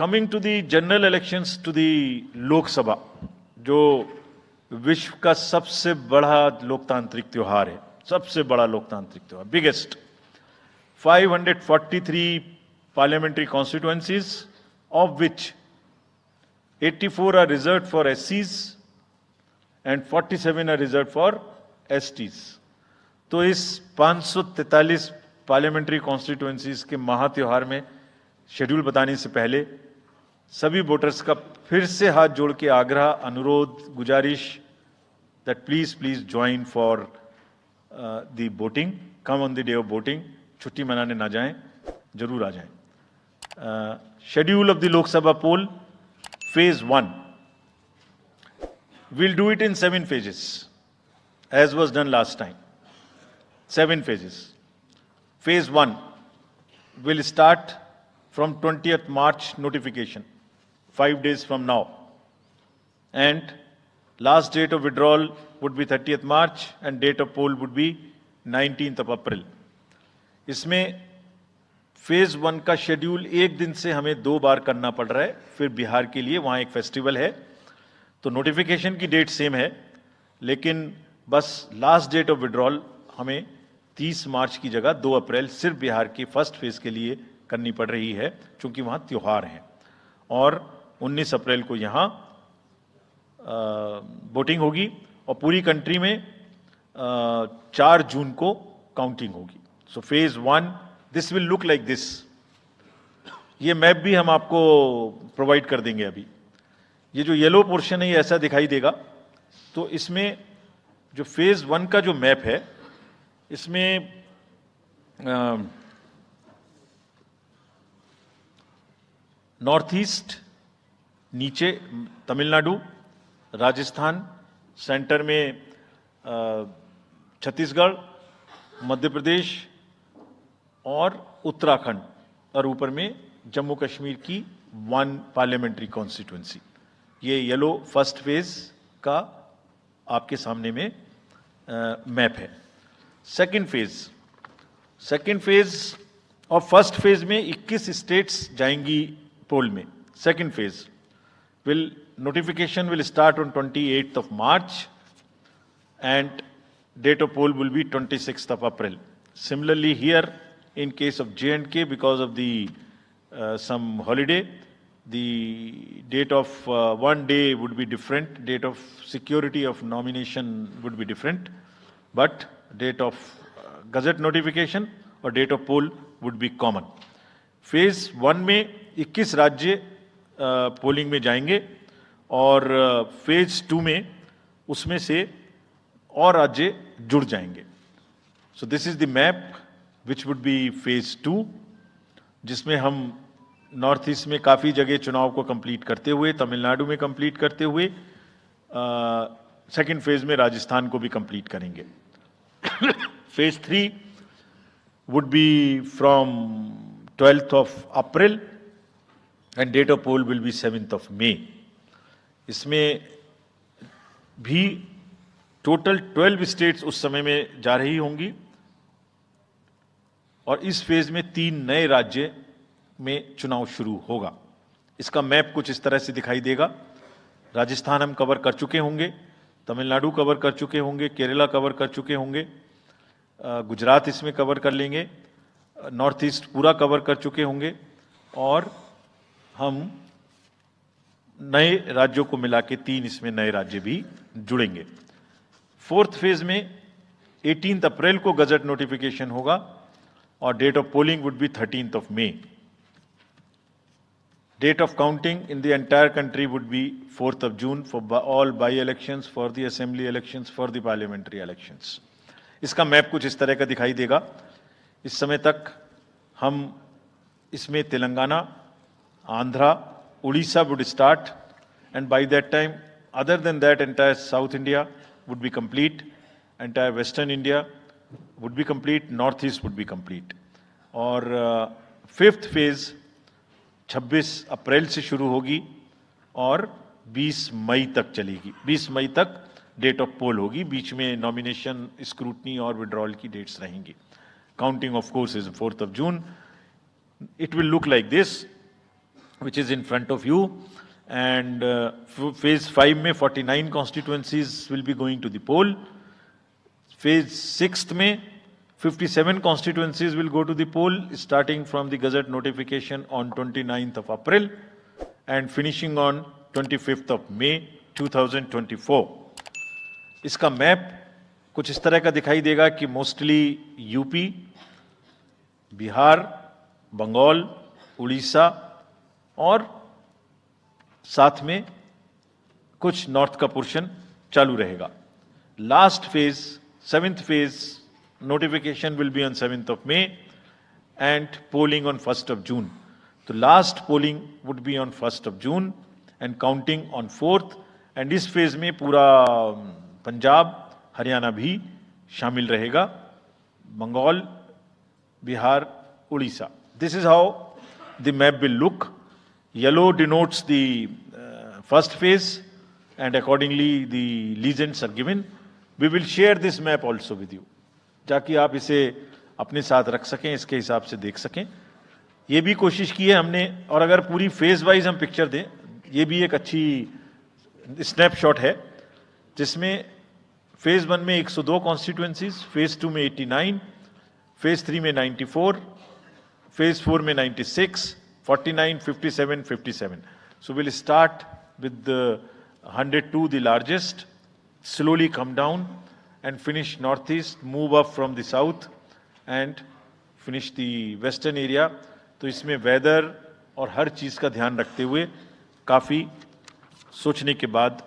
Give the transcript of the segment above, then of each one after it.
Coming to the general elections to the Lok Sabha, जो विश्व का सबसे बड़ा लोकतांत्रिक त्योहार है, सबसे बड़ा लोकतांत्रिक त्योहार, biggest, 543 parliamentary constituencies, of which 84 are reserved for SCs and 47 are reserved for STs. तो इस 543 पार्लियामेंट्री कॉन्स्टिट्यूएंसीज के महात्योहार में शेड्यूल बताने से पहले सभी वोटर्स का फिर से हाथ जोड़ के आग्रह, अनुरोध, गुजारिश that please join for the voting, come on the day of voting, छुट्टी मनाने ना जाएं, जरूर आ जाएं. Schedule of the Lok Sabha poll, phase 1. We'll do it in 7 phases, as was done last time. 7 phases. Phase 1 will start from 20th March notification, 5 days from now. And last date of withdrawal would be 30th March and date of poll would be 19th of April. इसमें phase 1 का schedule एक दिन से हमें 2 बार करना पड़ रहा है. फिर बिहार के लिए वहां एक फेस्टिवल है, तो नोटिफिकेशन की डेट सेम है, लेकिन बस लास्ट डेट ऑफ विड्रॉल हमें 30 मार्च की जगह 2 अप्रैल सिर्फ बिहार के फर्स्ट फेज के लिए करनी पड़ रही है, क्योंकि वहां त्योहार है. और 19 अप्रैल को यहां वोटिंग होगी और पूरी कंट्री में 4 जून को काउंटिंग होगी. So phase 1 this will look like this. ये मैप भी हम आपको प्रोवाइड कर देंगे. अभी ये जो येलो पोर्शन है ये ऐसा दिखाई देगा. तो इसमें जो फेज 1 का जो मैप है, इसमें नॉर्थ ईस्ट नीचे तमिलनाडु, राजस्थान, सेंटर में छत्तीसगढ़, मध्य प्रदेश और उत्तराखंड, और ऊपर में जम्मू कश्मीर की 1 पार्लियामेंट्री कॉन्स्टिट्यूएंसी. ये येलो फर्स्ट फेज का आपके सामने में मैप है. सेकंड फेज और फर्स्ट फेज में 21 स्टेट्स जाएंगी पोल में. Second phase notification will start on 28th of March and date of poll will be 26th of April. Similarly here, in case of J&K, because of the some holiday, the date of 1 day would be different, date of security of nomination would be different, but date of gazette notification or date of poll would be common. Phase 1 में 21 राज्य polling में जाएंगे और phase 2 में उसमें से और राज्य जुड़ जाएंगे. So this is the map which would be phase 2, जिसमें हम नॉर्थ ईस्ट में काफ़ी जगह चुनाव को कंप्लीट करते हुए, तमिलनाडु में कंप्लीट करते हुए, सेकेंड फेज में राजस्थान को भी कंप्लीट करेंगे. Phase 3 would be from 12th of April and date of poll will be 7th of May. इसमें भी टोटल 12 स्टेट्स उस समय में जा रही होंगी और इस फेज में 3 नए राज्य में चुनाव शुरू होगा. इसका मैप कुछ इस तरह से दिखाई देगा. राजस्थान हम कवर कर चुके होंगे, तमिलनाडु कवर कर चुके होंगे, केरला कवर कर चुके होंगे, गुजरात इसमें कवर कर लेंगे, नॉर्थ ईस्ट पूरा कवर कर चुके होंगे और हम नए राज्यों को मिला के 3 इसमें नए राज्य भी जुड़ेंगे. फोर्थ फेज में 18th अप्रैल को गजट नोटिफिकेशन होगा और date of polling would be 13th of May. Date of counting in the entire country would be 4th of June for all by-elections, for the assembly elections, for the parliamentary elections. इसका map कुछ इस तरह का दिखाई देगा. इस समय तक हम इसमें Telangana, Andhra, Orissa would start, and by that time, other than that, entire South India would be complete, entire Western India would be complete, North East would be complete. और फिफ्थ फेज 26 अप्रैल से शुरू होगी और 20 मई तक चलेगी. 20 मई तक डेट ऑफ पोल होगी. बीच में नॉमिनेशन, स्क्रूटनी और विड्रॉल की डेट्स रहेंगी. Counting of course is 4th of June. It will look like this. which is in front of you. And phase 5 में 49 constituencies will be going to the poll. Phase 6 में 57 constituencies will go to the poll, starting from the Gazette notification on 29th of April and finishing on 25th of May 2024. इसका map कुछ इस तरह का दिखाई देगा कि मोस्टली यूपी, बिहार, बंगाल, उड़ीसा और साथ में कुछ नॉर्थ का पोर्शन चालू रहेगा. Last phase, 7th phase notification will be on 7th of May and polling on 1st of June. तो last polling would be on 1st of June and counting on 4th. and इस phase में पूरा पंजाब, हरियाणा भी शामिल रहेगा, Bengal, Bihar, Orissa. This is how the map will look. Yellow denotes the first phase and accordingly the legends are given. We will share this map also with you, ताकि आप इसे अपने साथ रख सकें, इसके हिसाब से देख सकें. ये भी कोशिश की है हमने, और अगर पूरी फेज वाइज हम पिक्चर दें, ये भी एक अच्छी स्नैपशॉट है, जिसमें फेज 1 में 102 कॉन्स्टिट्यूएंसीज, फेज 2 में 89, फेज 3 में 94, फेज 4 में 96, 49, 57, 57. So we'll start with the 102, the largest, slowly come down and finish northeast, move up from the south and finish the western area. तो इसमें वेदर और हर चीज़ का ध्यान रखते हुए काफ़ी सोचने के बाद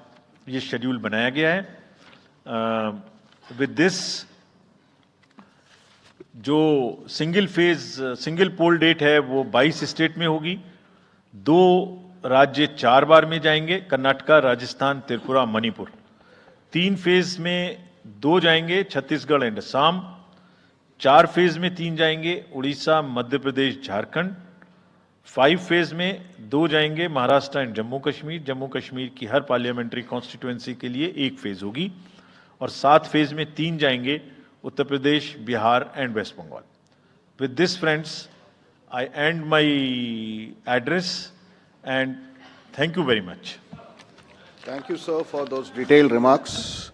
ये शेड्यूल बनाया गया है. विद दिस, जो सिंगल पोल डेट है वो 22 स्टेट में होगी. 2 राज्य 4 बार में जाएंगे, कर्नाटका, राजस्थान, त्रिपुरा, मणिपुर. 3 फेज में 2 जाएंगे, छत्तीसगढ़ एंड असम. 4 फेज में 3 जाएंगे, उड़ीसा, मध्य प्रदेश, झारखंड. 5 फेज में 2 जाएंगे, महाराष्ट्र एंड जम्मू कश्मीर. जम्मू कश्मीर की हर पार्लियामेंट्री कॉन्स्टिट्यूएंसी के लिए 1 फेज होगी. और 7 फेज में 3 जाएंगे, Uttar Pradesh, Bihar and west Bengal. With this friends, I and my address and thank you very much. Thank you, sir, for those detailed remarks.